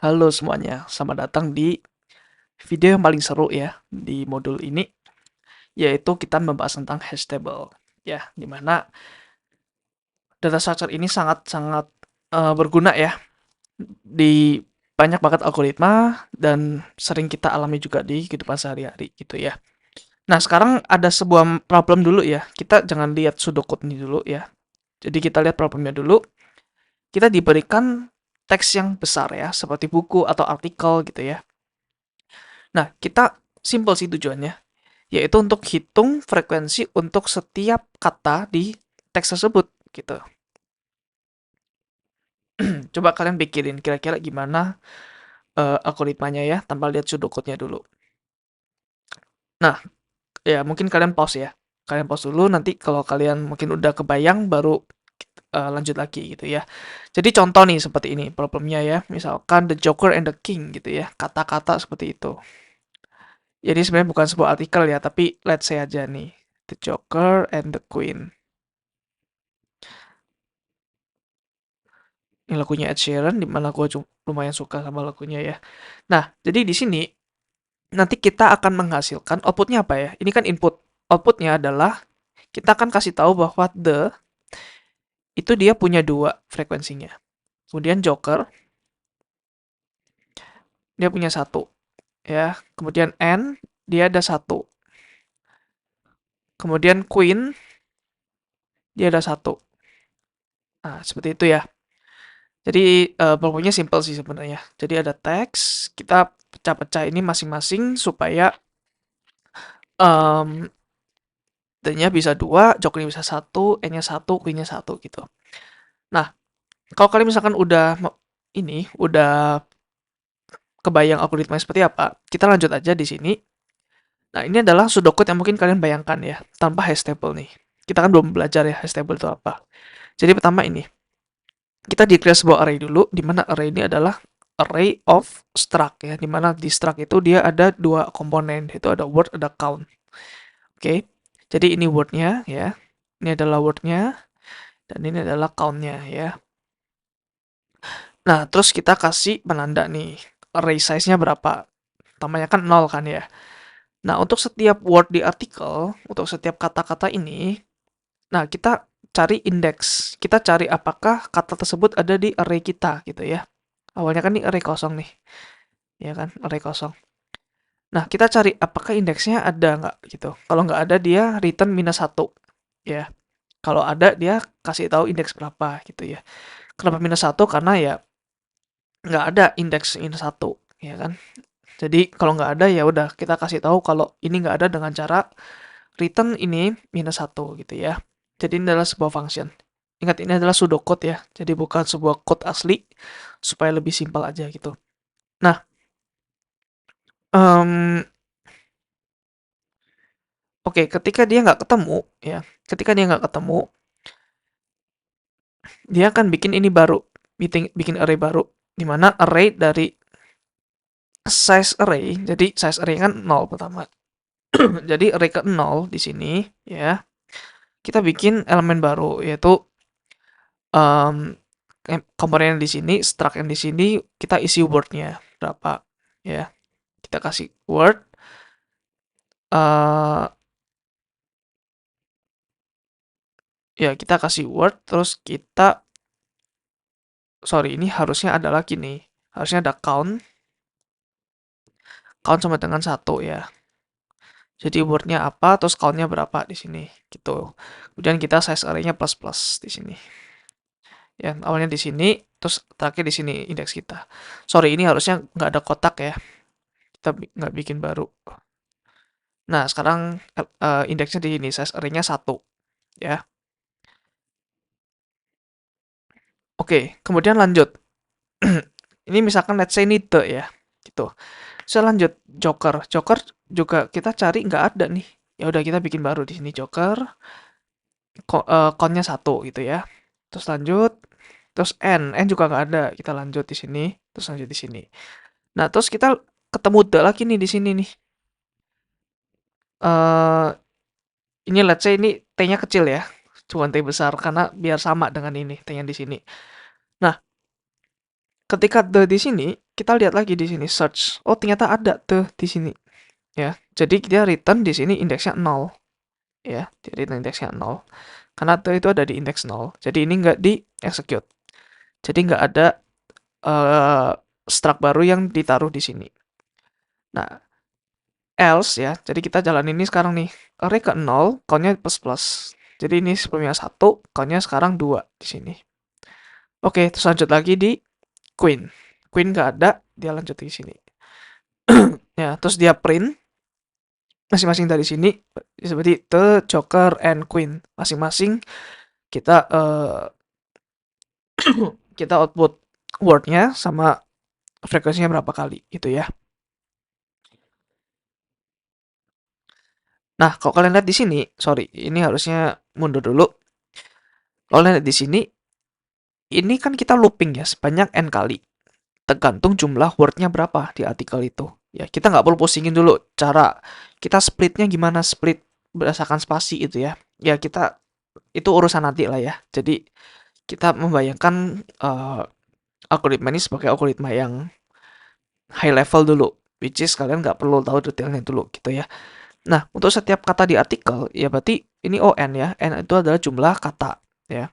Halo semuanya, selamat datang di video yang paling seru ya di modul ini, yaitu kita membahas tentang hash table. Ya, dimana data structure ini sangat-sangat berguna ya di banyak banget algoritma dan sering kita alami juga di kehidupan sehari-hari gitu ya. Nah, sekarang ada sebuah problem dulu ya. Kita jangan lihat pseudocode ini dulu ya. Jadi kita lihat problemnya dulu. Kita diberikan teks yang besar ya, seperti buku atau artikel gitu ya. Nah, kita simple sih tujuannya, yaitu untuk hitung frekuensi untuk setiap kata di teks tersebut gitu. Coba kalian pikirin kira-kira gimana algoritmanya ya tanpa lihat pseudocode-nya dulu. Nah, ya mungkin kalian pause ya. Kalian pause dulu, nanti kalau kalian mungkin udah kebayang baru lanjut lagi gitu ya. Jadi contoh nih seperti ini problemnya ya. Misalkan the Joker and the King gitu ya. Kata-kata seperti itu. Jadi sebenarnya bukan sebuah artikel ya, tapi let's say aja nih. The Joker and the Queen. Ini lagunya Ed Sheeran, dimana gue lumayan suka sama lagunya ya. Nah, jadi di sini nanti kita akan menghasilkan outputnya apa ya? Ini kan input. Outputnya adalah kita akan kasih tahu bahwa the itu dia punya dua frekuensinya. Kemudian Joker dia punya satu ya. Kemudian N dia ada satu. Kemudian Queen dia ada satu. Nah, seperti itu ya. Jadi problemnya simple sih sebenarnya. Jadi ada teks, kita pecah-pecah ini masing-masing supaya um, D-nya bisa 2, Jokernya bisa 1, N-nya 1, Queen-nya 1 gitu. Nah, kalau kalian misalkan udah kebayang algoritma seperti apa, kita lanjut aja di sini. Nah, ini adalah pseudocode yang mungkin kalian bayangkan ya, tanpa hash table nih. Kita kan belum belajar ya hash table itu apa. Jadi pertama ini, kita declare sebuah array dulu, di mana array ini adalah array of struct ya, di mana di struct itu dia ada dua komponen, itu ada word, ada count. Oke, jadi ini word-nya ya, ini adalah word-nya, dan ini adalah count-nya ya. Nah, terus kita kasih penanda nih, array size-nya berapa. Tamanya kan 0 kan ya. Nah, untuk setiap word di artikel, untuk setiap kata-kata ini, nah kita cari indeks. Kita cari apakah kata tersebut ada di array kita gitu ya. Awalnya kan ini array kosong nih. Ya kan, array kosong. Nah, kita cari apakah indeksnya ada nggak gitu. Kalau nggak ada, dia return -1 ya. Kalau ada, dia kasih tahu indeks berapa gitu ya. Kenapa -1? Karena ya nggak ada indeks -1 ya kan. Jadi kalau nggak ada ya udah kita kasih tahu kalau ini nggak ada dengan cara return ini -1 gitu ya. Jadi ini adalah sebuah function. Ingat ini adalah pseudocode ya. Jadi bukan sebuah code asli supaya lebih simpel aja gitu. Nah, um, oke, ketika dia nggak ketemu ya, ketika dia nggak ketemu, dia akan bikin ini baru, bikin array baru, di mana array dari size array, jadi size array kan 0 pertama. Jadi array ke 0 di sini ya, kita bikin elemen baru yaitu um, komponen yang di sini, struct yang di sini kita isi word-nya berapa ya. Kita kasih word ya kita kasih word terus kita sorry ini harusnya ada lagi nih. Harusnya ada count. Count sama dengan 1 ya. Jadi word-nya apa terus count-nya berapa di sini gitu. Kemudian kita size array-nya plus plus di sini. Ya, awalnya di sini, terus terakhir di sini indeks kita. Sorry, ini harusnya nggak ada kotak ya. Kita nggak bikin baru. Nah, sekarang indeksnya di sini, size array-nya 1. Ya. Oke, kemudian lanjut. Ini misalkan let's say ini the ya. Gitu. Saya lanjut Joker. Joker juga kita cari nggak ada nih. Ya udah kita bikin baru di sini Joker. Count-nya 1 gitu ya. Terus lanjut. Terus N juga nggak ada. Kita lanjut di sini. Terus lanjut di sini. Nah, terus kita ketemu the lagi nih di sini nih. eh ini let's say ini T-nya kecil ya. Cuma T besar karena biar sama dengan ini T-nya di sini. Nah, Ketika the di sini, kita lihat lagi di sini search. Oh, ternyata ada the di sini ya. Jadi dia return di sini indeksnya 0 ya. Jadi indeksnya 0. Karena the itu ada di indeks 0. Jadi ini nggak di execute. Jadi nggak ada struct baru yang ditaruh di sini. Nah, else ya. Jadi kita jalan ini sekarang nih. Array ke 0, count-nya plus plus. Jadi ini sebelumnya 1, count-nya sekarang 2 di sini. Oke, terus lanjut lagi di queen. Queen nggak ada, dia lanjut di sini. Ya, terus dia print masing-masing dari sini seperti the joker and queen. Masing-masing kita kita output word-nya sama frekuensinya berapa kali gitu ya. Nah, kalau kalian lihat di sini, sorry, ini harusnya mundur dulu. Kalau kalian lihat di sini, ini kan kita looping ya sebanyak n kali. Tergantung jumlah word-nya berapa di artikel itu. Ya, kita nggak perlu pusingin dulu cara kita splitnya gimana, split berdasarkan spasi itu ya. Ya, kita itu urusan nanti lah ya. Jadi, kita membayangkan algoritma ini sebagai algoritma yang high level dulu, which is kalian nggak perlu tahu detailnya dulu gitu ya. Nah, untuk setiap kata di artikel, ya berarti ini ON ya. N itu adalah jumlah kata ya.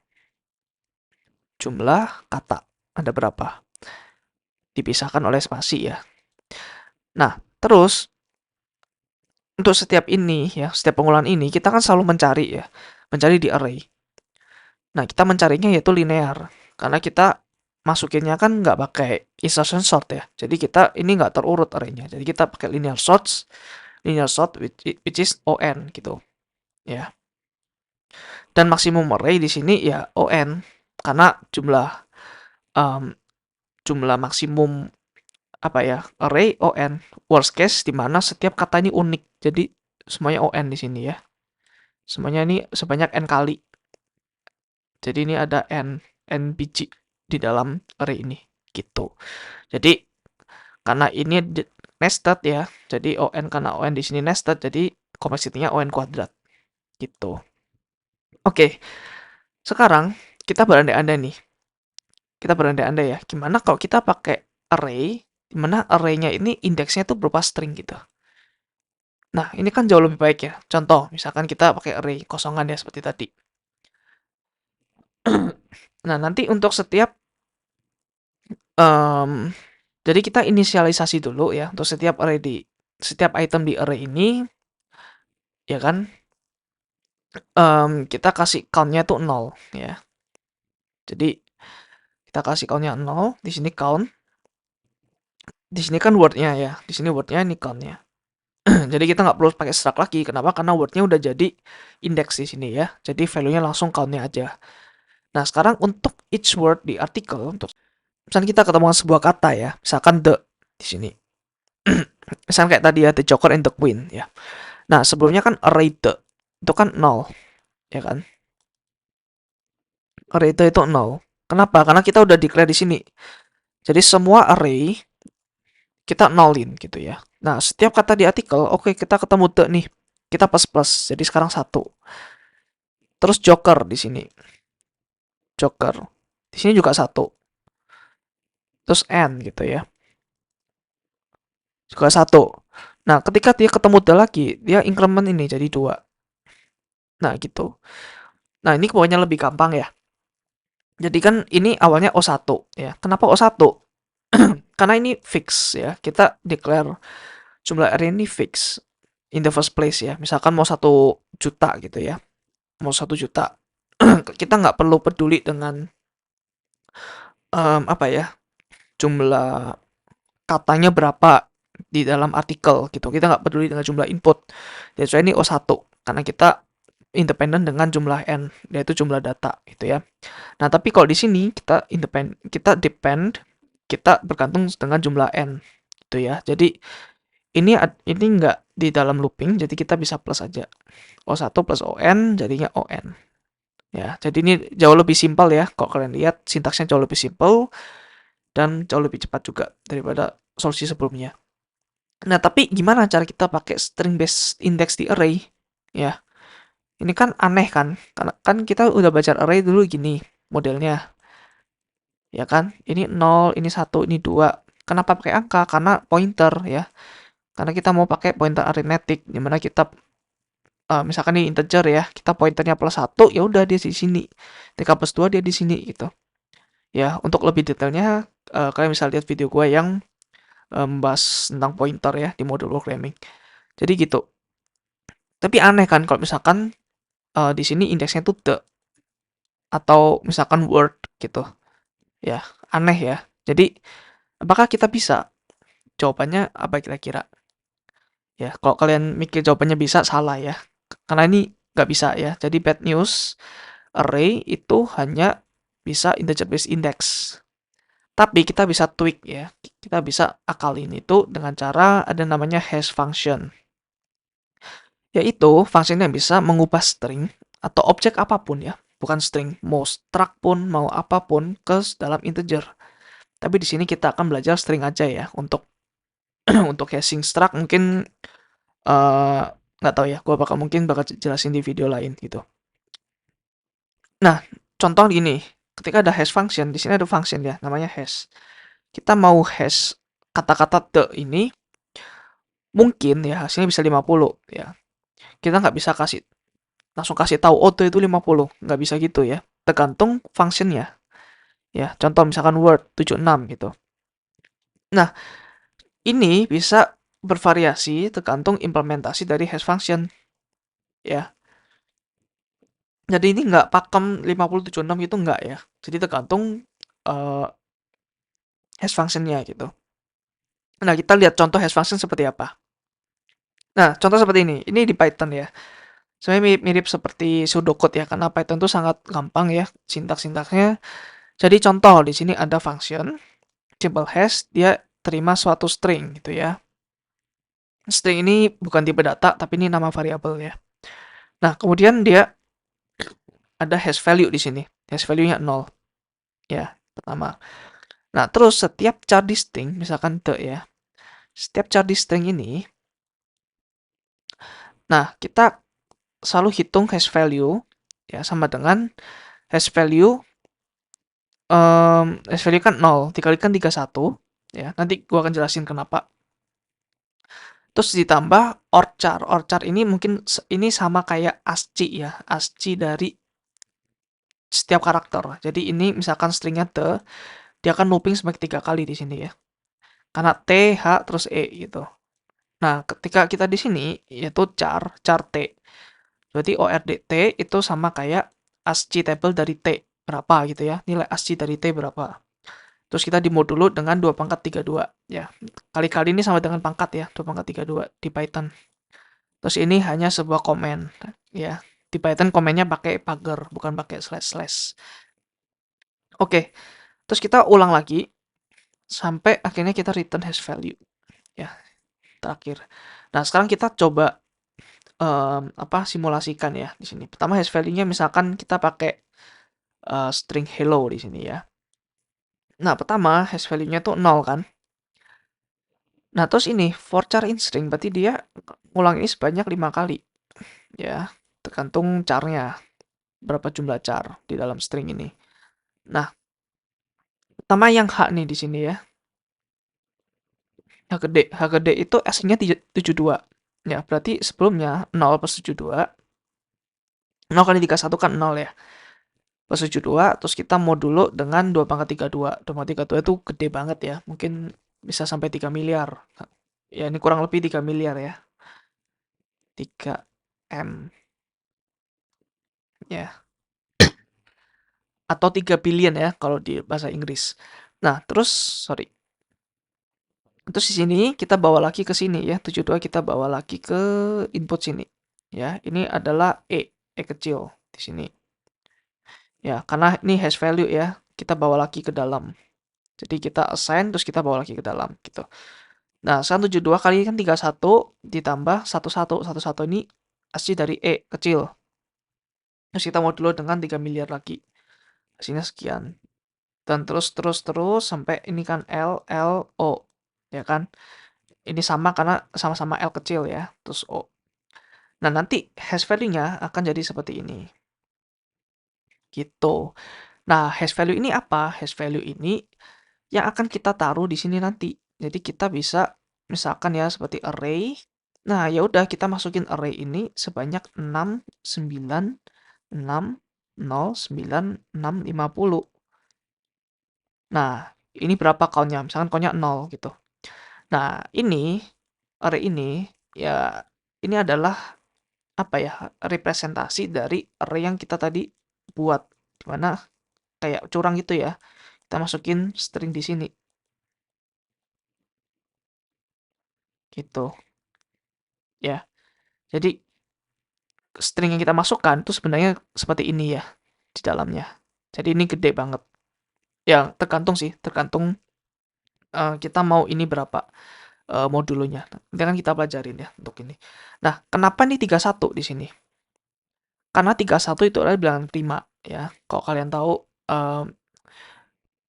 Jumlah kata. Ada berapa? Dipisahkan oleh spasi ya. Nah, terus untuk setiap ini ya, setiap pengulahan ini kita kan selalu mencari ya. Mencari di array. Nah, kita mencarinya yaitu linear. Karena kita masukinnya kan nggak pakai insertion sort ya. Jadi kita ini nggak terurut arraynya. Jadi kita pakai linear sort which is ON gitu ya. Dan maksimum array di sini ya ON karena jumlah maksimum apa ya array ON worst case di mana setiap kata ini unik. Jadi semuanya ON di sini ya. Semuanya ini sebanyak n kali. Jadi ini ada n biji di dalam array ini gitu. Jadi karena ini nested ya. Jadi ON karena ON di sini nested jadi kompleksitinya ON kuadrat gitu. Oke. Sekarang kita berandai-andai nih. Kita berandai-andai ya. Gimana kalau kita pakai array di mana array-nya ini indeksnya itu berupa string gitu. Nah, ini kan jauh lebih baik ya. Contoh, misalkan kita pakai array kosongan ya seperti tadi. Nah, nanti untuk setiap jadi kita inisialisasi dulu ya untuk setiap item di array ini ya kan kita kasih count-nya tuh 0 ya. Jadi kita kasih count-nya 0, di sini count. Di sini kan word-nya ya. Di sini word-nya ini count-nya. Jadi kita nggak perlu pakai struct lagi. Kenapa? Karena word-nya udah jadi indeks di sini ya. Jadi value-nya langsung count-nya aja. Nah, sekarang untuk each word di artikel, untuk misalnya kita ketemuan sebuah kata ya, misalkan the di sini. Misalnya kayak tadi ya, the joker and the queen ya. Nah, sebelumnya kan array the itu kan 0, ya kan? Array the itu 0. Kenapa? Karena kita udah declare di sini. Jadi semua array kita nolin gitu ya. Nah, setiap kata di artikel, oke, kita ketemu the nih. Kita plus. Jadi sekarang 1. Terus joker di sini. Joker. Di sini juga 1. Terus n gitu ya. Juga 1. Nah, ketika dia ketemu the lagi, dia increment ini jadi 2. Nah, gitu. Nah, ini pokoknya lebih gampang ya. Jadi kan ini awalnya O1 ya. Kenapa O1? Karena ini fix ya. Kita declare jumlah array ini fix in the first place ya. Misalkan mau 1 juta gitu ya. Mau 1 juta. Kita nggak perlu peduli dengan apa ya, jumlah katanya berapa di dalam artikel gitu. Kita nggak peduli dengan jumlah input. Jadi ini O1 karena kita independen dengan jumlah n, yaitu jumlah data gitu ya. Nah, tapi kalau di sini kita kita bergantung dengan jumlah n gitu ya. Jadi ini nggak di dalam looping, jadi kita bisa plus aja. O1 plus ON jadinya ON. Ya, jadi ini jauh lebih simpel ya. Kalau kalian lihat sintaksnya jauh lebih simpel dan jauh lebih cepat juga daripada solusi sebelumnya. Nah, tapi gimana cara kita pakai string based index di array? Ya, ini kan aneh kan? Karena kan kita udah baca array dulu gini modelnya. Ya kan? Ini 0, ini 1, ini 2. Kenapa pakai angka? Karena pointer ya. Karena kita mau pakai pointer aritmetik, dimana kita misalkan ini integer ya, kita pointernya +1, ya udah dia di sini. TK plus 2 dia di sini gitu. Ya, untuk lebih detailnya kalian bisa lihat video gue yang membahas tentang pointer ya di modul programming. Jadi gitu. Tapi aneh kan kalau misalkan di sini indeksnya tuh the atau misalkan word gitu. Ya, aneh ya. Jadi apakah kita bisa? Jawabannya apa kira-kira? Ya, kalau kalian mikir jawabannya bisa, salah ya. Karena ini nggak bisa ya. Jadi bad news, array itu hanya bisa integer base index. Tapi kita bisa tweak ya. Kita bisa akalin itu dengan cara ada namanya hash function. Yaitu function yang bisa mengubah string atau objek apapun ya. Bukan string, mau struct pun, mau apapun ke dalam integer. Tapi di sini kita akan belajar string aja ya untuk untuk hashing struct mungkin nggak tahu ya, gue mungkin bakal jelasin di video lain gitu. Nah, contoh gini, ketika ada hash function, di sini ada function ya, namanya hash. Kita mau hash kata-kata the ini, mungkin ya hasilnya bisa 50 ya. Kita nggak bisa langsung kasih tahu oh the itu 50, nggak bisa gitu ya. Tergantung functionnya. Ya, contoh misalkan word 76 gitu. Nah, ini bisa bervariasi tergantung implementasi dari hash function ya. Jadi ini nggak pakem 5076 gitu nggak ya. Jadi tergantung uh, hash function-nya gitu. Nah, kita lihat contoh hash function seperti apa. Nah, contoh seperti ini. Ini di Python ya. Sebenarnya mirip seperti pseudocode ya, karena Python itu sangat gampang ya sintaks-sintaksnya. Jadi contoh di sini ada function simple hash, dia terima suatu string gitu ya. String ini bukan tipe data, tapi ini nama variabel ya. Nah, kemudian dia ada hash value di sini. Hash value-nya 0. Ya, pertama. Nah, terus setiap char di string, misalkan the ya. Setiap char di string ini, nah kita selalu hitung hash value ya sama dengan hash value hash value kan 0 dikalikan 31 ya. Nanti gua akan jelasin kenapa. Terus ditambah orchar. Orchar ini mungkin ini sama kayak ASCII ya. ASCII dari setiap karakter. Jadi ini misalkan stringnya the, dia akan looping sebanyak 3 kali di sini ya. Karena T, H, terus E gitu. Nah, ketika kita di sini, yaitu char T. Berarti ORDT itu sama kayak ASCII table dari T berapa gitu ya. Nilai ASCII dari T berapa. Terus kita dimodulu dengan 2 pangkat 32 ya. Kali-kali ini sama dengan pangkat ya, 2 pangkat 32 di Python. Terus ini hanya sebuah komen ya. Di Python komennya pakai pagar, bukan pakai slash. Oke, terus kita ulang lagi sampai akhirnya kita return hash value ya, terakhir. Nah, sekarang kita coba simulasikan ya di sini. Pertama hash value-nya misalkan kita pakai string hello di sini ya. Nah, pertama hash value-nya tuh 0 kan. Nah, terus ini for char in string berarti dia ngulang ini sebanyak 5 kali. Ya, tergantung charnya. Berapa jumlah char di dalam string ini. Nah, pertama yang H nih di sini ya. H gede itu S-nya 72. Ya, berarti sebelumnya 0 plus 72. 0 kali 31 kan 0 ya. Plus 72, terus kita modulo dengan 2 pangkat 32. 2 pangkat 32 itu gede banget ya. Mungkin bisa sampai 3 miliar. Ya, ini kurang lebih 3 miliar ya. 3M. Ya. Atau 3 billion ya kalau di bahasa Inggris. Nah, terus sorry. Terus di sini kita bawa lagi ke sini ya. 72 kita bawa lagi ke input sini. Ya, ini adalah E kecil di sini. Ya, karena ini hash value ya. Kita bawa lagi ke dalam. Jadi kita assign terus kita bawa lagi ke dalam gitu. Nah, 172 kali kan 31 ditambah 11 ini asli dari E kecil. Terus kita modulo dengan 3 miliar lagi. Hasilnya sekian. Dan terus sampai ini kan L, O. Ya kan? Ini sama karena sama-sama L kecil ya. Terus O. Nah, nanti hash value-nya akan jadi seperti ini. Gitu. Nah, hash value ini apa? Hash value ini yang akan kita taruh di sini nanti. Jadi kita bisa misalkan ya seperti array. Nah, ya udah kita masukin array ini sebanyak 6, 9, 6, 0, 9, 6, 50. Nah, ini berapa count-nya? Misalkan count-nya 0 gitu. Nah, ini array ini ya ini adalah apa ya? Representasi dari array yang kita tadi buat. Dimana kayak curang gitu ya. Kita masukin string di sini gitu ya. Jadi string yang kita masukkan itu sebenarnya seperti ini ya di dalamnya. Jadi ini gede banget. Ya, tergantung sih, tergantung kita mau ini berapa modulnya. Nanti kan kita pelajarin ya untuk ini. Nah, kenapa nih 31 di sini? Karena 31 itu adalah bilangan prima ya. Kalau kalian tahu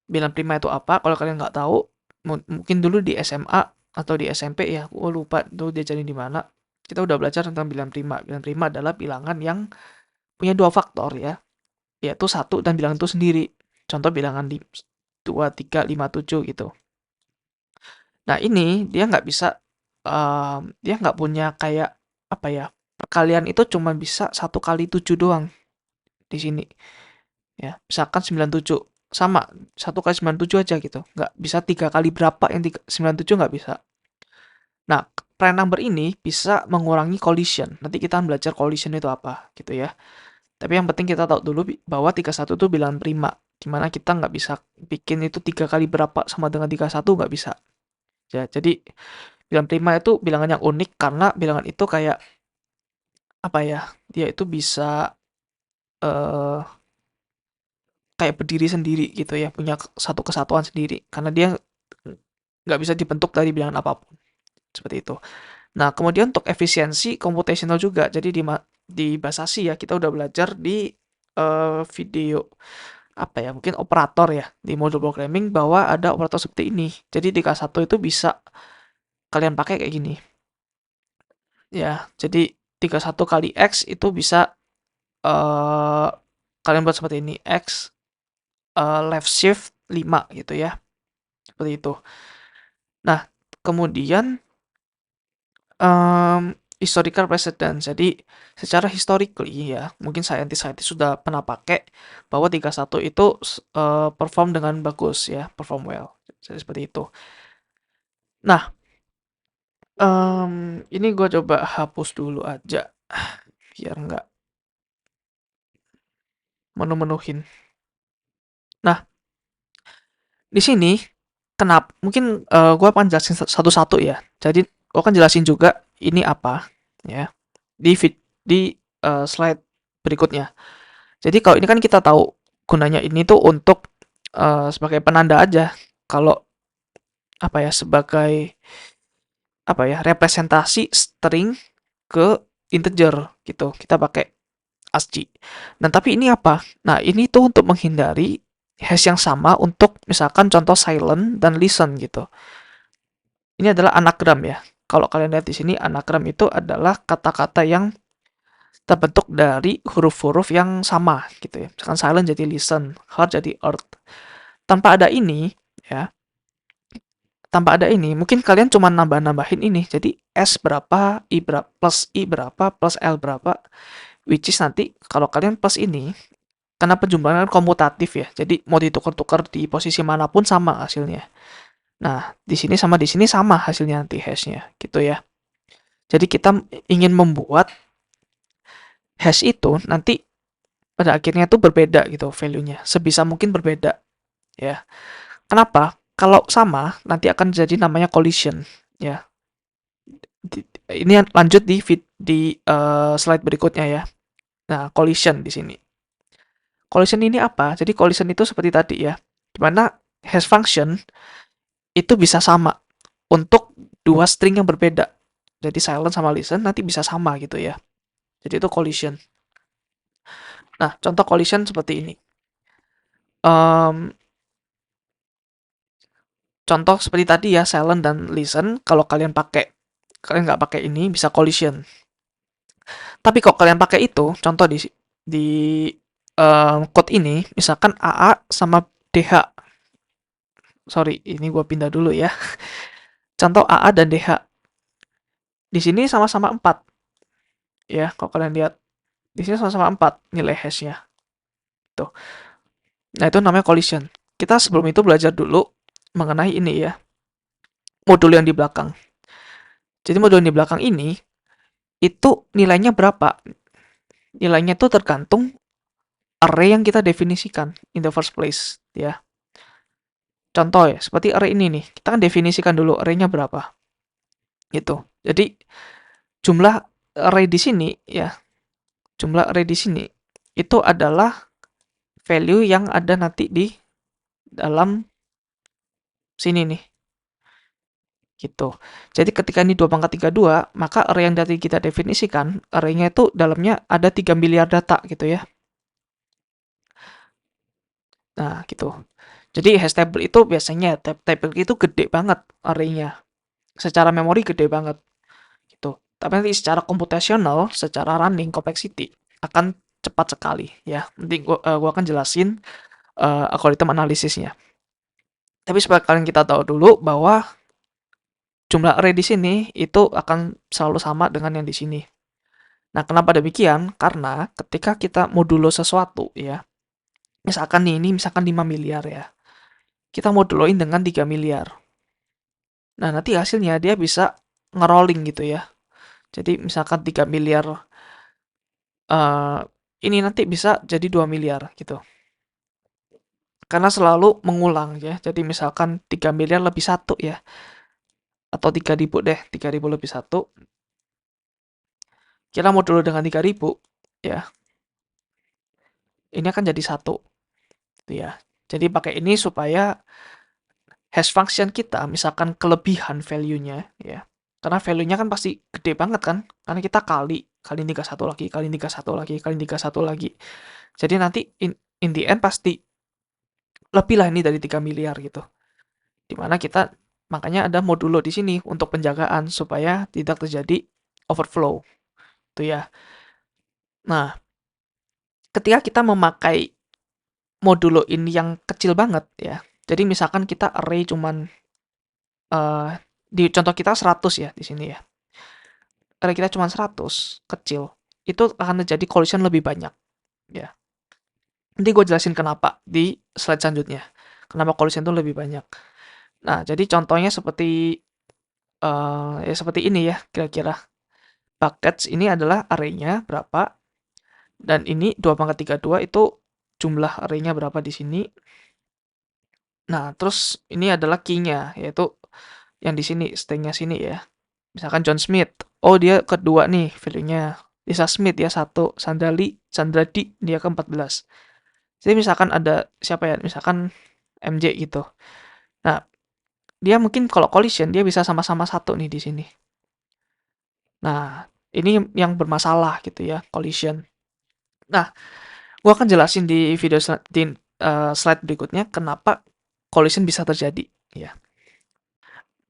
bilangan prima itu apa, kalau kalian nggak tahu, mungkin dulu di SMA atau di SMP ya, gue lupa tuh diajarin di mana. Kita udah belajar tentang bilangan prima. Bilangan prima adalah bilangan yang punya dua faktor ya, yaitu satu dan bilangan itu sendiri. Contoh bilangan di 2, 3, 5, 7 gitu. Nah ini dia nggak bisa, dia nggak punya kayak apa ya, perkalian itu cuma bisa 1 kali 7 doang di sini. Ya, misalkan 97 sama 1 kali 97 aja gitu. Nggak bisa 3 kali berapa yang 97 nggak bisa. Nah, prime number ini bisa mengurangi collision. Nanti kita belajar collision itu apa gitu ya. Tapi yang penting kita tahu dulu bahwa 31 itu bilangan prima. Dimana kita nggak bisa bikin itu 3 kali berapa sama dengan 31 nggak bisa. Ya, jadi bilangan prima itu bilangan yang unik karena bilangan itu kayak apa ya? Dia itu bisa eh kayak berdiri sendiri gitu ya, punya satu kesatuan sendiri karena dia nggak bisa dibentuk dari bilangan apapun. Seperti itu. Nah, kemudian untuk efisiensi computational juga. Jadi di bahasa C ya, kita udah belajar di video apa ya, mungkin operator ya di modul programming bahwa ada operator seperti ini. Jadi di K1 itu bisa kalian pakai kayak gini. Ya, jadi 31 kali X itu bisa kalian buat seperti ini. X left shift 5 gitu ya. Seperti itu. Nah, kemudian historical precedent. Jadi secara historically ya, mungkin saintis-saintis sudah pernah pakai bahwa 31 itu perform dengan bagus ya, perform well. Jadi seperti itu. Nah, ini gue coba hapus dulu aja biar nggak menu-menuhin. Nah, di sini kenapa? Mungkin gue akan jelasin satu-satu ya. Jadi gue akan jelasin juga ini apa ya di slide berikutnya. Jadi kalau ini kan kita tahu gunanya ini tuh untuk sebagai penanda aja. Kalau apa ya sebagai apa ya representasi string ke integer gitu. Kita pakai ASCII. Nah, tapi ini apa? Nah, ini tuh untuk menghindari hash yang sama untuk misalkan contoh silent dan listen gitu. Ini adalah anagram ya. Kalau kalian lihat di sini anagram itu adalah kata-kata yang terbentuk dari huruf-huruf yang sama gitu ya. Misalkan silent jadi listen, heart jadi earth. Tanpa ada ini ya, tanpa ada ini mungkin kalian cuma nambah-nambahin ini. Jadi S berapa, I berapa, plus L berapa. Which is nanti kalau kalian plus ini karena penjumlahan komutatif ya. Jadi mau ditukar-tukar di posisi manapun sama hasilnya. Nah, di sini sama di sini sama hasilnya nanti hashnya gitu ya. Jadi kita ingin membuat hash itu nanti pada akhirnya tuh berbeda gitu value-nya. Sebisa mungkin berbeda ya. Kenapa? Kalau sama nanti akan jadi namanya collision ya. Ini lanjut di slide berikutnya ya. Nah, collision di sini. Collision ini apa? Jadi collision itu seperti tadi ya. Dimana hash function itu bisa sama untuk dua string yang berbeda. Jadi silent sama listen nanti bisa sama gitu ya. Jadi itu collision. Nah, contoh collision seperti ini. Contoh seperti tadi ya, silent dan listen. Kalau kalian nggak pakai ini bisa collision. Tapi kalau kalian pakai itu, contoh di code ini, misalkan AA sama DH. Sorry, ini gue pindah dulu ya. Contoh AA dan DH. Di sini sama-sama 4. Ya, kalau kalian lihat. Di sini sama-sama 4 nilai hashnya. Tuh. Nah, itu namanya collision. Kita sebelum itu belajar dulu mengenai ini ya, modul yang di belakang. Jadi modul yang di belakang ini, itu nilainya berapa? Nilainya itu tergantung array yang kita definisikan in the first place. Ya. Contoh ya, seperti array ini nih. Kita kan definisikan dulu array-nya berapa. Gitu. Jadi, jumlah array di sini ya, jumlah array di sini itu adalah value yang ada nanti di dalam sini nih. Gitu. Jadi ketika ini 2 pangkat 32, maka array yang tadi kita definisikan, array-nya itu dalamnya ada 3 miliar data gitu ya. Nah, gitu. Jadi hash table itu biasanya table itu gede banget array-nya. Secara memori gede banget gitu. Tapi nanti secara computational, secara running complexity akan cepat sekali ya. Nanti gua akan jelasin algoritma analisisnya. Tapi supaya kalian kita tahu dulu bahwa jumlah array di sini itu akan selalu sama dengan yang di sini. Nah, kenapa demikian? Karena ketika kita modulo sesuatu ya, misalkan nih, ini misalkan 5 miliar ya, kita moduloin dengan 3 miliar. Nah, nanti hasilnya dia bisa ngerolling gitu ya. Jadi misalkan 3 miliar, ini nanti bisa jadi 2 miliar gitu. Karena selalu mengulang ya. Jadi misalkan 3 miliar lebih 1 ya. Atau 3.000 deh, 3.000 lebih 1. Kita modulo dengan 3.000 ya. Ini akan jadi 1 gitu ya. Jadi pakai ini supaya hash function kita, misalkan kelebihan value-nya ya. Karena value-nya kan pasti gede banget kan. Karena kita kali 31 lagi, kali 31 lagi, kali 31 lagi. Jadi nanti in the end pasti lebih lah ini dari 3 miliar gitu. Dimana kita makanya ada modulo di sini untuk penjagaan supaya tidak terjadi overflow. Itu ya. Nah, ketika kita memakai modulo ini yang kecil banget ya. Jadi misalkan kita array cuman di contoh kita 100 ya di sini ya. Array kita cuma 100, kecil. Itu akan terjadi collision lebih banyak ya. Nanti gue jelasin kenapa di slide selanjutnya. Kenapa collision itu lebih banyak. Nah, jadi contohnya seperti ya seperti ini ya kira-kira. Buckets ini adalah array-nya berapa, dan ini 2 pangkat 32 itu jumlah array-nya berapa di sini. Nah, terus ini adalah key-nya, yaitu yang di sini, string-nya sini ya. Misalkan John Smith, oh dia kedua nih value-nya. Lisa Smith ya 1, Sandradi dia ke 14. Jadi misalkan ada siapa ya, misalkan MJ gitu. Nah, dia mungkin kalau collision dia bisa sama-sama 1 nih di sini. Nah, ini yang bermasalah gitu ya, collision. Nah, gue akan jelasin di video slide berikutnya kenapa collision bisa terjadi ya.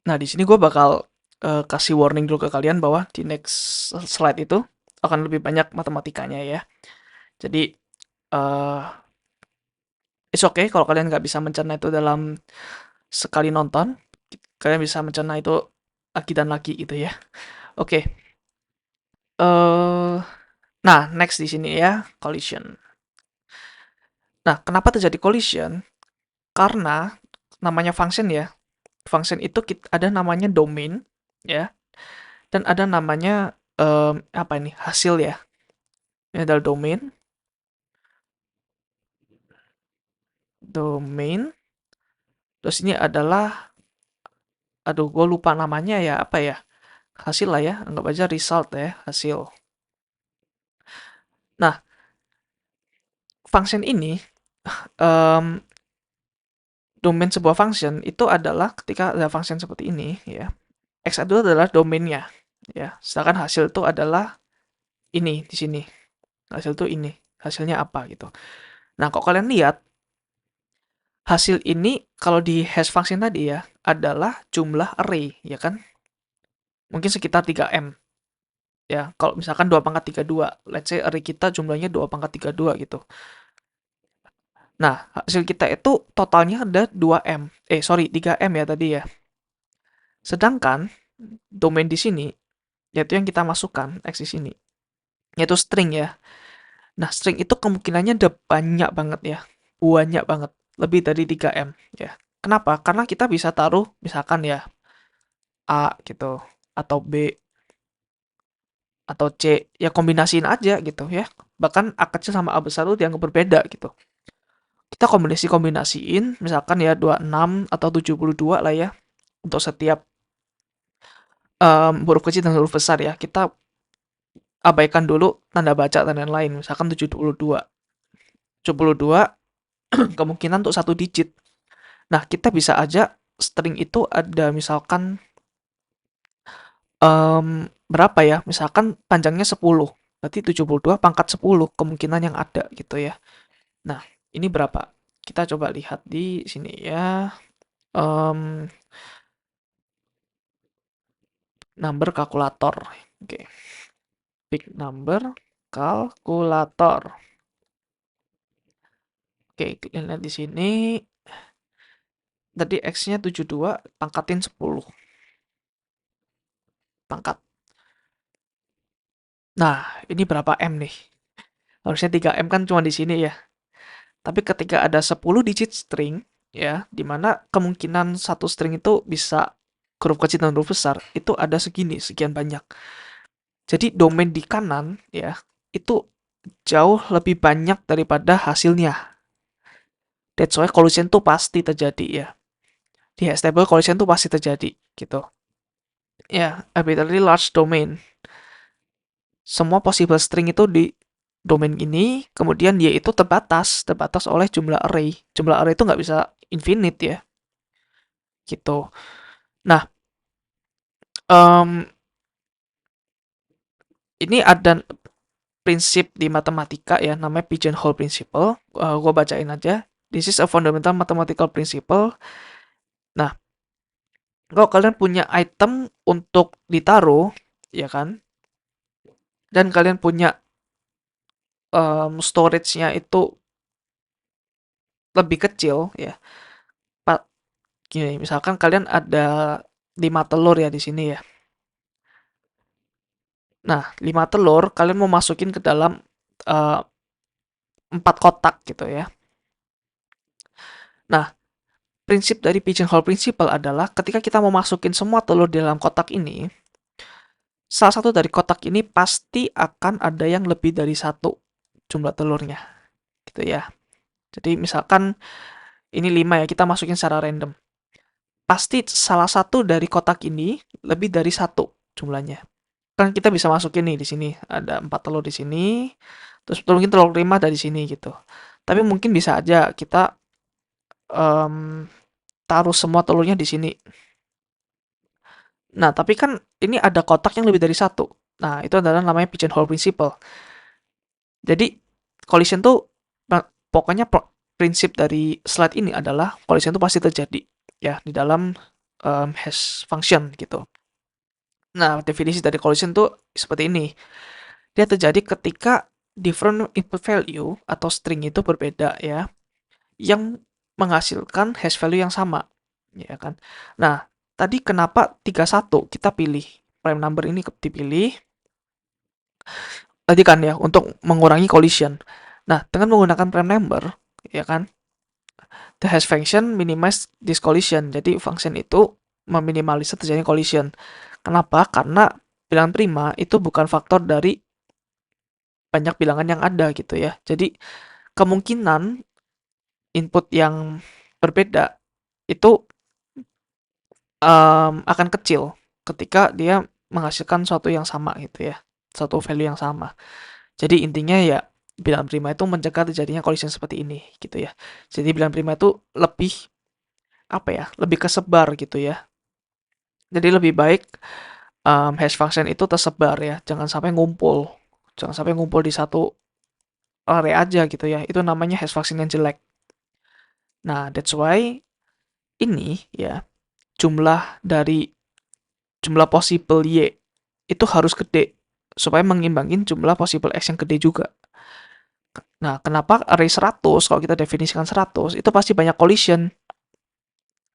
Nah, di sini gue bakal kasih warning dulu ke kalian bahwa di next slide itu akan lebih banyak matematikanya ya. Jadi it's okay kalau kalian nggak bisa mencerna itu dalam sekali nonton. Kalian bisa mencerna itu lagi dan lagi gitu ya. Oke. Nah, next di sini ya, collision. Nah, kenapa terjadi collision? Karena namanya function ya. Function itu ada namanya domain ya. Dan ada namanya apa ini? Hasil ya. Ini adalah domain. Domain. Terus ini adalah aduh, gue lupa namanya ya, apa ya? Hasil lah ya, anggap aja result ya, hasil. Nah, function ini domain sebuah function itu adalah ketika ada function seperti ini ya. X itu adalah domainnya ya. Sedangkan hasil itu adalah ini di sini. Hasil itu ini. Hasilnya apa gitu. Nah, kok kalian lihat hasil ini kalau di hash function tadi ya adalah jumlah array ya kan? Mungkin sekitar 3M. Ya, kalau misalkan 2 pangkat 32, let's say array kita jumlahnya 2 pangkat 32 gitu. Nah, hasil kita itu totalnya ada 2M. 3M ya tadi ya. Sedangkan domain di sini, yaitu yang kita masukkan, X di sini, yaitu string ya. Nah, string itu kemungkinannya ada banyak banget ya. Banyak banget. Lebih dari 3M ya. Kenapa? Karena kita bisa taruh misalkan ya A gitu, atau B, atau C. Ya kombinasiin aja gitu ya. Bahkan A kecil sama A besar itu dianggap berbeda gitu. Kita kombinasiin, misalkan ya 26 atau 72 lah ya. Untuk setiap huruf kecil dan huruf besar ya. Kita abaikan dulu tanda baca dan lain-lain. Misalkan 72. 72 kemungkinan untuk satu digit. Nah, kita bisa aja string itu ada misalkan berapa ya? Misalkan panjangnya 10. Berarti 72 pangkat 10 kemungkinan yang ada gitu ya. Nah, ini berapa? Kita coba lihat di sini ya. Em, Number kalkulator. Oke. Big number kalkulator. Oke, lihat di sini. Tadi X-nya 72, pangkatin 10. Pangkat. Nah, ini berapa M nih? Harusnya 3M kan cuma di sini ya. Tapi ketika ada 10 digit string, ya, dimana kemungkinan satu string itu bisa huruf kecil dan huruf besar, itu ada segini, sekian banyak. Jadi domain di kanan, ya, itu jauh lebih banyak daripada hasilnya. That's why collision tuh pasti terjadi ya. Di hashtabel collision tuh pasti terjadi, gitu. Ya, arbitrarily large domain. Semua possible string itu di domain ini, kemudian dia itu terbatas oleh jumlah array. Jumlah array itu nggak bisa infinite ya, gitu. Nah, ini ada prinsip di matematika ya, namanya pigeonhole principle. Gue bacain aja. This is a fundamental mathematical principle. Nah, kalau kalian punya item untuk ditaruh, ya kan, dan kalian punya storage-nya itu lebih kecil, ya. Gini, misalkan kalian ada 5 telur ya di sini ya. Nah, 5 telur kalian mau masukin ke dalam 4 kotak gitu ya. Nah, prinsip dari pigeonhole principle adalah ketika kita mau masukin semua telur di dalam kotak ini, salah satu dari kotak ini pasti akan ada yang lebih dari satu jumlah telurnya, gitu ya. Jadi misalkan ini 5 ya, kita masukin secara random. Pasti salah satu dari kotak ini lebih dari satu jumlahnya. Kan kita bisa masukin nih di sini, ada 4 telur di sini, terus mungkin telur 5 dari sini gitu. Tapi mungkin bisa aja kita taruh semua telurnya di sini. Nah, tapi kan ini ada kotak yang lebih dari satu. Nah, itu adalah namanya pigeonhole principle. Jadi, collision tuh, pokoknya prinsip dari slide ini adalah collision tuh pasti terjadi ya di dalam hash function gitu. Nah, definisi dari collision tuh seperti ini. Dia terjadi ketika different input value atau string itu berbeda ya, yang menghasilkan hash value yang sama, ya kan. Nah, tadi kenapa 31 kita pilih prime number ini dipilih tadi kan ya untuk mengurangi collision. Nah, dengan menggunakan prime number, ya kan, the hash function minimize this collision. Jadi function itu meminimalisir terjadinya collision. Kenapa? Karena bilangan prima itu bukan faktor dari banyak bilangan yang ada gitu ya. Jadi kemungkinan input yang berbeda itu akan kecil ketika dia menghasilkan suatu yang sama gitu ya, satu value yang sama. Jadi intinya ya bilangan prima itu mencegah terjadinya collision seperti ini gitu ya. Jadi bilangan prima itu lebih apa ya, lebih kesebar gitu ya. Jadi lebih baik hash function itu tersebar ya, jangan sampai ngumpul. Jangan sampai ngumpul di satu array aja gitu ya. Itu namanya hash function yang jelek. Nah, that's why ini ya jumlah possible Y itu harus gede supaya mengimbangin jumlah possible X yang gede juga. Nah, kenapa array 100, kalau kita definisikan 100, itu pasti banyak collision.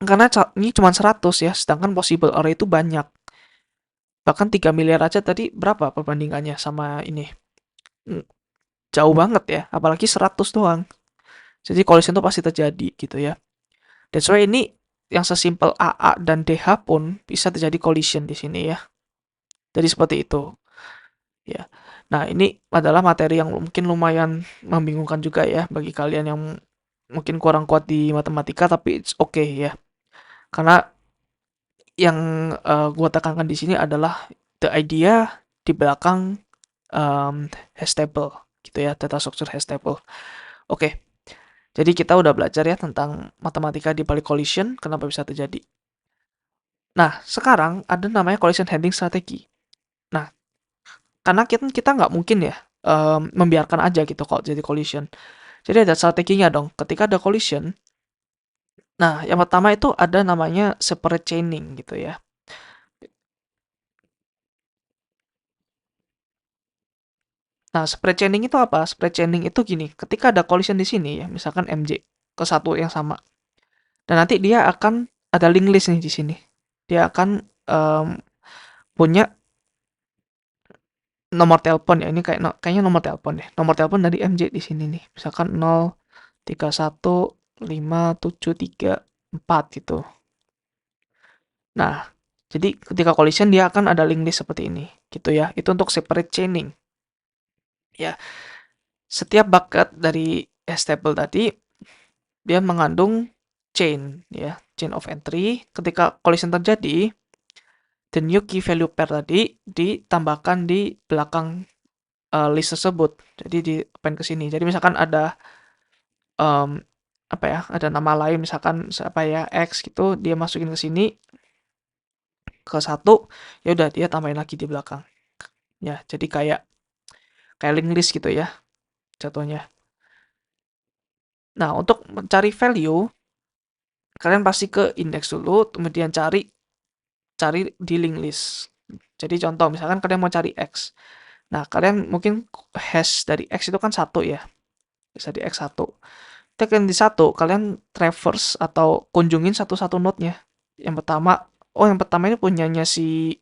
Karena ini cuma 100 ya, sedangkan possible array itu banyak. Bahkan 3 miliar aja tadi berapa perbandingannya sama ini? Hmm, Jauh banget ya, apalagi 100 doang. Jadi collision itu pasti terjadi gitu ya. That's why ini yang sesimpel AA dan DH pun bisa terjadi collision di sini ya. Jadi seperti itu ya. Nah, ini adalah materi yang mungkin lumayan membingungkan juga ya bagi kalian yang mungkin kurang kuat di matematika, tapi it's okay ya. Karena yang gue tekankan di sini adalah the idea di belakang hash table gitu ya, data structure hash table. Oke, jadi kita udah belajar ya tentang matematika di balik collision, kenapa bisa terjadi. Nah, sekarang ada namanya collision handling strategi. Nah, karena kita nggak mungkin ya membiarkan aja gitu kalau jadi collision. Jadi ada strateginya dong. Ketika ada collision, nah yang pertama itu ada namanya separate chaining gitu ya. Nah, separate chaining itu apa? Separate chaining itu gini, ketika ada collision di sini ya, misalkan MJ ke satu yang sama. Dan nanti dia akan ada link list nih di sini. Dia akan punya nomor telepon ya. Ini kayaknya nomor telepon ya. Nomor telepon dari MJ di sini nih. Misalkan 0315734 gitu. Nah, jadi ketika collision dia akan ada link list seperti ini gitu ya. Itu untuk separate chaining. Ya. Setiap bucket dari table tadi dia mengandung chain ya, chain of entry. Ketika collision terjadi, the new key value pair tadi ditambahkan di belakang list tersebut. Jadi di append ke sini. Jadi misalkan ada apa ya? Ada nama lain misalkan siapa ya X gitu, dia masukin ke sini ke satu, ya udah dia tambahin lagi di belakang. Ya, jadi kayak link list gitu ya jatuhnya. Nah, untuk mencari value kalian pasti ke index dulu, kemudian cari di link list. Jadi contoh misalkan kalian mau cari X. Nah, kalian mungkin hash dari X itu kan satu ya. Bisa di X1. Tekan di satu, kalian traverse atau kunjungin satu-satu node-nya. Yang pertama ini punyanya si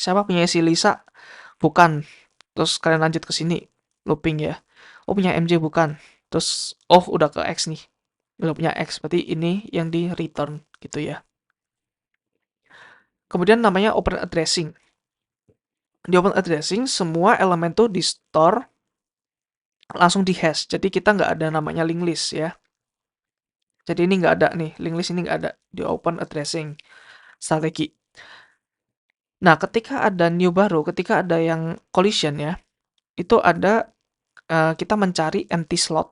siapa, punya si Lisa? Bukan. Terus kalian lanjut ke sini, looping ya. Oh, punya MJ bukan. Terus udah ke X nih. Udah punya X, berarti ini yang di return gitu ya. Kemudian namanya open addressing. Di open addressing semua elemen tuh di store langsung di hash. Jadi kita nggak ada namanya link list ya. Jadi ini nggak ada nih, link list ini nggak ada di open addressing strategi. Nah, ketika ada new baru, ketika ada yang collision ya, itu ada kita mencari empty slot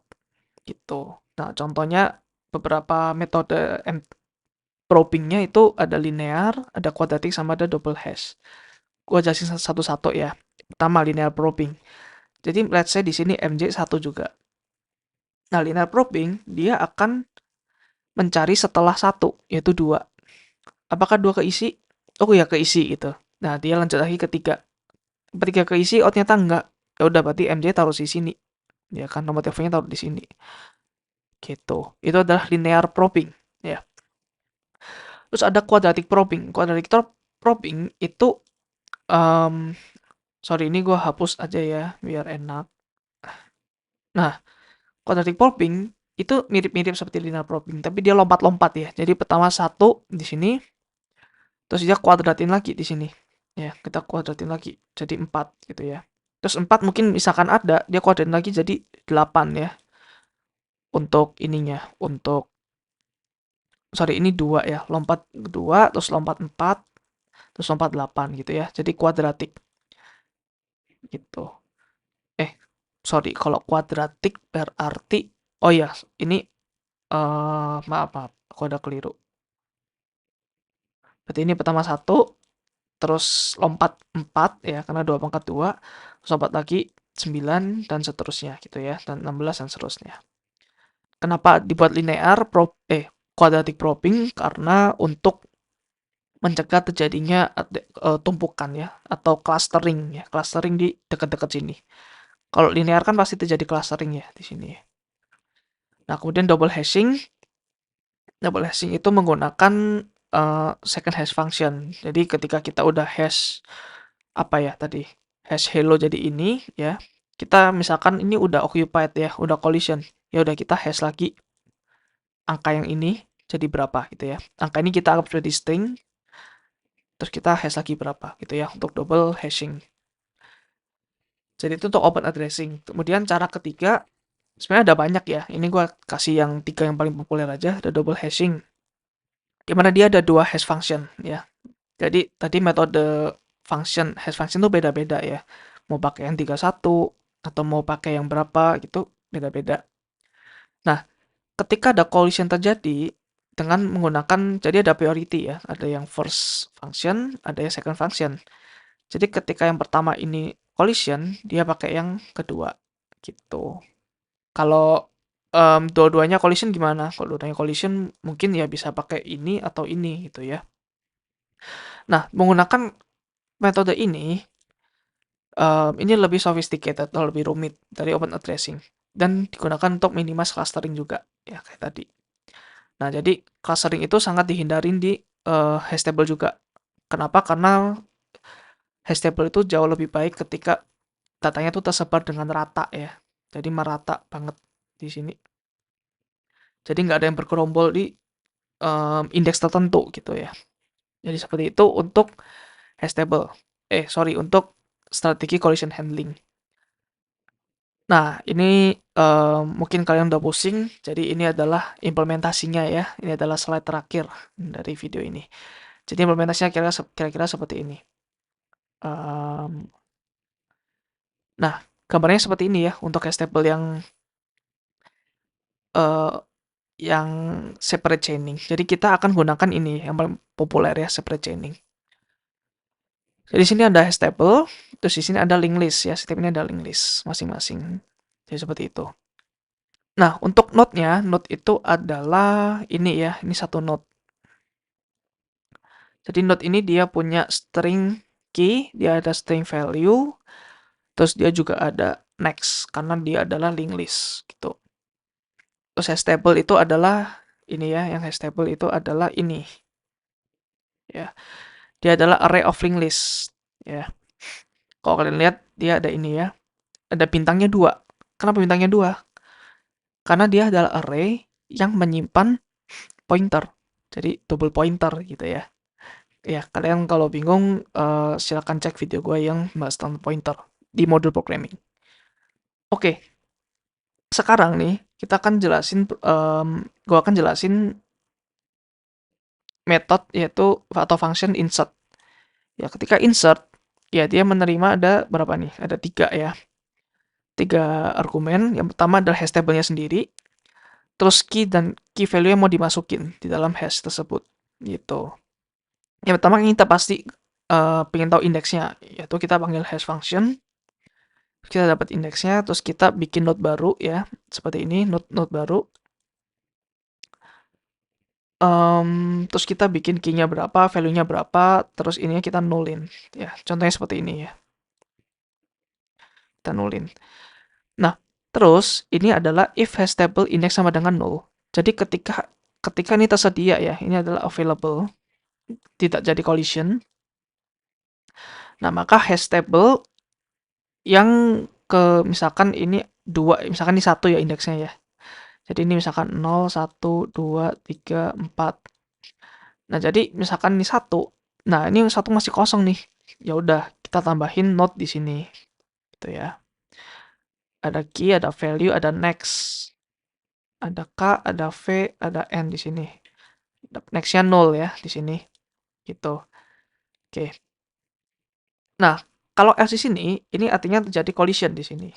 gitu. Nah, contohnya beberapa metode probingnya itu ada linear, ada quadratic, sama ada double hash. Gua jelasin satu-satu ya. Pertama linear probing. Jadi let's say di sini MJ 1 juga. Nah, linear probing dia akan mencari setelah 1 yaitu 2. Apakah 2 keisi? Oh ya keisi gitu. Nah, dia lanjut lagi ke 3. Ketika keisi, oh ternyata enggak. Ya udah berarti MJ taruh di sini. Ya kan nomor teleponnya taruh di sini. Gitu. Itu adalah linear probing ya. Terus ada quadratic probing. Quadratic probing itu sorry ini gue hapus aja ya biar enak. Nah, quadratic probing itu mirip-mirip seperti linear probing, tapi dia lompat-lompat ya. Jadi pertama 1 di sini, terus dia kuadratin lagi di sini. Ya, kita kuadratin lagi jadi 4 gitu ya. Terus 4 mungkin misalkan ada, dia kuadratin lagi jadi 8 ya. Untuk ininya, sorry ini 2 ya. Lompat 2, terus lompat 4, terus lompat 8 gitu ya. Jadi kuadratik gitu. Sorry, kalau kuadratik berarti oh ya, ini maaf, aku ada keliru. Berarti ini pertama 1, terus lompat 4 ya, karena 2 pangkat 2, terus lompat lagi 9 dan seterusnya gitu ya, dan 16 dan seterusnya. Kenapa dibuat linear quadratic probing? Karena untuk mencegah terjadinya tumpukan ya atau clustering ya, clustering di dekat-dekat sini. Kalau linear kan pasti terjadi clustering ya di sini ya. Nah, kemudian double hashing. Double hashing itu menggunakan second hash function. Jadi ketika kita udah hash apa ya tadi? Hash hello jadi ini ya. Kita misalkan ini udah occupied ya, udah collision. Ya udah kita hash lagi angka yang ini jadi berapa gitu ya. Angka ini kita anggap sebagai string, terus kita hash lagi berapa gitu ya untuk double hashing. Jadi itu untuk open addressing. Kemudian cara ketiga, sebenarnya ada banyak ya. Ini gue kasih yang 3 yang paling populer aja, ada double hashing. Dimana dia ada 2 hash function ya. Jadi tadi metode hash function itu beda-beda ya. Mau pakai yang 31 atau mau pakai yang berapa gitu, beda-beda. Nah, ketika ada collision terjadi dengan menggunakan, jadi ada priority ya, ada yang first function, ada yang second function. Jadi ketika yang pertama ini collision, dia pakai yang kedua gitu. Kalau dua-duanya collision gimana? Kalau dua-duanya collision mungkin ya bisa pakai ini atau ini gitu ya. Nah, menggunakan metode ini lebih sophisticated atau lebih rumit dari open addressing dan digunakan untuk minimize clustering juga ya kayak tadi. Nah, jadi clustering itu sangat dihindarin di hash table juga. Kenapa? Karena hash table itu jauh lebih baik ketika datanya itu tersebar dengan rata ya. Jadi merata banget di sini. Jadi nggak ada yang bergerombol di indeks tertentu gitu ya. Jadi seperti itu untuk hash table. Untuk strategi collision handling. Nah, ini mungkin kalian udah pusing, jadi ini adalah implementasinya ya. Ini adalah slide terakhir dari video ini. Jadi implementasinya kira-kira seperti ini. Nah, gambarnya seperti ini ya untuk hash table uh, yang separate chaining. Jadi kita akan gunakan ini yang paling populer ya, separate chaining. Jadi di sini ada hash table, terus di sini ada link list ya. Setiap ini ada link list masing-masing. Jadi seperti itu. Nah, untuk node-nya, node itu adalah ini ya, ini satu node. Jadi node ini dia punya string key, dia ada string value, terus dia juga ada next karena dia adalah link list gitu. Terus hash table itu adalah ini ya, yang hash table itu adalah ini ya. Dia adalah array of link list ya. Kalau kalian lihat dia ada ini ya, ada bintangnya 2. Kenapa bintangnya 2? Karena dia adalah array yang menyimpan pointer. Jadi double pointer gitu ya. Ya, kalian kalau bingung silakan cek video gue yang bahas tentang pointer di modul programming. Oke, sekarang nih kita akan jelasin, gue akan jelasin method yaitu atau function insert. Ya, ketika insert, ya dia menerima ada berapa nih? Ada 3 ya. 3 argumen. Yang pertama adalah hash table-nya sendiri, terus key dan key value yang mau dimasukin di dalam hash tersebut. Gitu. Yang pertama kita pasti pengen tahu indeksnya, yaitu kita panggil hash function. Kita dapat indeksnya, terus kita bikin node baru ya, seperti ini, node baru. Terus kita bikin key-nya berapa, value-nya berapa, terus ininya kita nullin. Ya, contohnya seperti ini ya. Kita nullin. Nah, terus ini adalah if hash table index sama dengan null. Jadi ketika ini tersedia ya, ini adalah available, tidak jadi collision. Nah, maka hash table yang misalkan ini 2, misalkan ini 1 ya indeksnya ya. Jadi ini misalkan 0, 1, 2, 3, 4. Nah, jadi misalkan ini 1. Nah, ini 1 masih kosong nih. Ya udah, kita tambahin node di sini. Gitu ya. Ada key, ada value, ada next. Ada K, ada V, ada N di sini. Next-nya 0 ya di sini. Gitu. Oke. Nah, kalau else di sini, ini artinya terjadi collision di sini.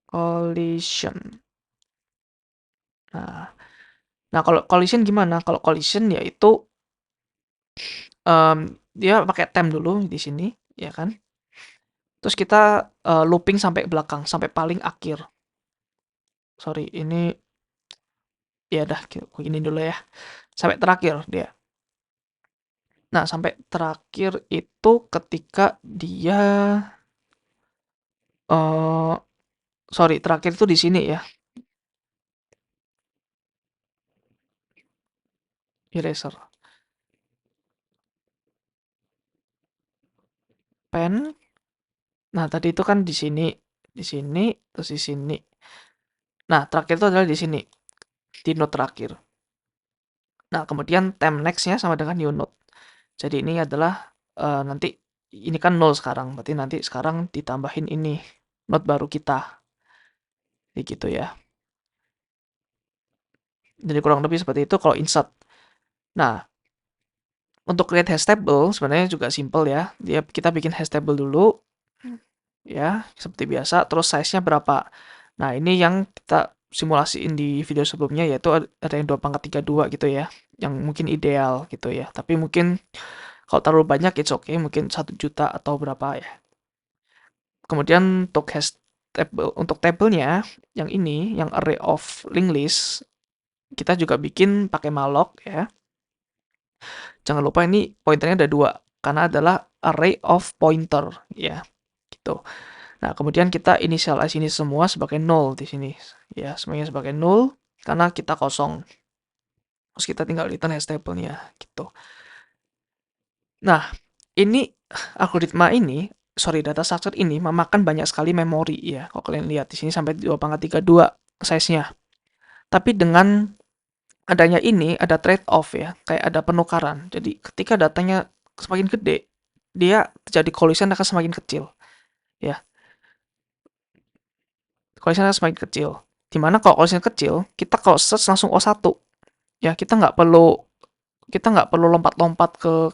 Collision. Nah, kalau collision gimana? Kalau collision yaitu dia pakai temp dulu di sini, ya kan? Terus kita looping sampai belakang, sampai paling akhir. Sorry, ini ya udah begini dulu ya. Sampai terakhir dia. Nah, sampai terakhir itu ketika dia Sorry, terakhir itu di sini ya. Eraser. Pen. Nah, tadi itu kan di sini, terus di sini. Nah, terakhir itu adalah di sini, di node terakhir. Nah, kemudian time next-nya sama dengan new node. Jadi ini adalah nanti ini kan 0 sekarang, berarti nanti sekarang ditambahin ini node baru kita. Jadi gitu ya. Jadi kurang lebih seperti itu kalau insert. Nah, untuk create hash table sebenarnya juga simple ya. Kita bikin hash table dulu ya, seperti biasa, terus size-nya berapa. Nah, ini yang kita simulasiin di video sebelumnya, yaitu ada yang 2/32 gitu ya, yang mungkin ideal gitu ya. Tapi mungkin kalau terlalu banyak it's okay, mungkin 1 juta atau berapa ya. Kemudian untuk hash table, untuk tabelnya yang ini, yang array of linked list, kita juga bikin pakai malloc ya. Jangan lupa ini pointernya ada 2, karena adalah array of pointer ya, gitu. Nah, kemudian kita initialize ini semua sebagai 0 di sini. Ya, semuanya sebagai 0 karena kita kosong. Terus kita tinggal return hash table-nya gitu. Nah, ini algoritma ini, sorry, data structure ini memakan banyak sekali memori ya. Kalau kalian lihat di sini sampai 2/32 size-nya. Tapi dengan adanya ini ada trade-off ya, kayak ada penukaran. Jadi ketika datanya semakin gede, dia terjadi collision akan semakin kecil. Ya, collision akan semakin kecil. Dimana kalau collision kecil, kita kalau search langsung O1. Ya, kita nggak perlu lompat-lompat ke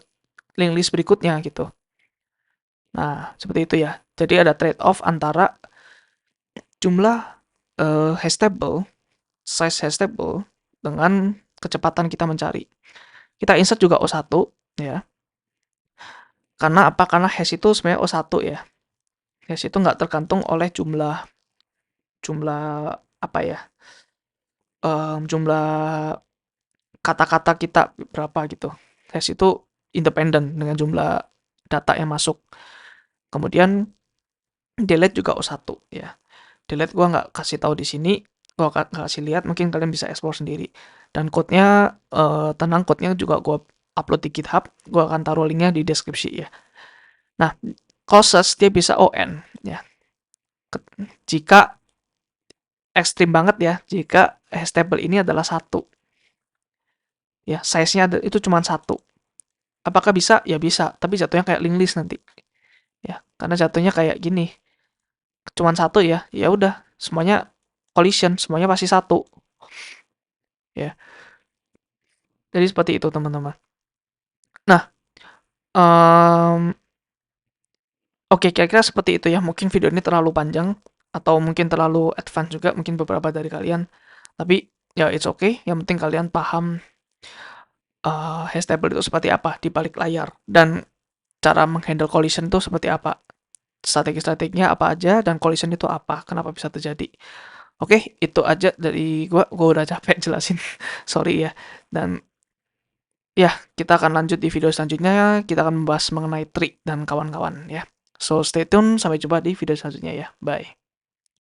link list berikutnya gitu. Nah, seperti itu ya. Jadi ada trade-off antara jumlah hash table, size hash table, dengan kecepatan kita mencari. Kita insert juga O1 ya. Karena apa? Karena hash itu sebenarnya O1 ya. Hash itu nggak tergantung oleh jumlah apa ya? Jumlah kata-kata kita berapa gitu. Hash itu independen dengan jumlah data yang masuk. Kemudian delete juga O1 ya. Delete gua nggak kasih tahu di sini, gua nggak kasih lihat, mungkin kalian bisa explore sendiri. Dan code-nya tenang, code-nya juga gua upload di GitHub, gua akan taruh linknya di deskripsi ya. Nah, closest dia bisa ON ya. Jika ekstrim banget ya, jika hash table ini adalah 1. Ya, size-nya itu cuma 1. Apakah bisa? Ya bisa, tapi jatuhnya kayak linked list nanti. Ya, karena jatuhnya kayak gini. Cuman 1 ya, ya udah, semuanya collision, semuanya pasti 1. Ya. Jadi seperti itu, teman-teman. Nah, oke, kira-kira seperti itu ya. Mungkin video ini terlalu panjang atau mungkin terlalu advance juga, mungkin beberapa dari kalian. Tapi ya it's okay, yang penting kalian paham hash table itu seperti apa di balik layar dan cara menghandle collision itu seperti apa. Strategi-strateginya apa aja dan collision itu apa, kenapa bisa terjadi. Oke, itu aja dari gua udah capek jelasin. Sorry ya. Dan ya, kita akan lanjut di video selanjutnya, kita akan membahas mengenai trik dan kawan-kawan ya. So, stay tune, sampai jumpa di video selanjutnya ya. Bye.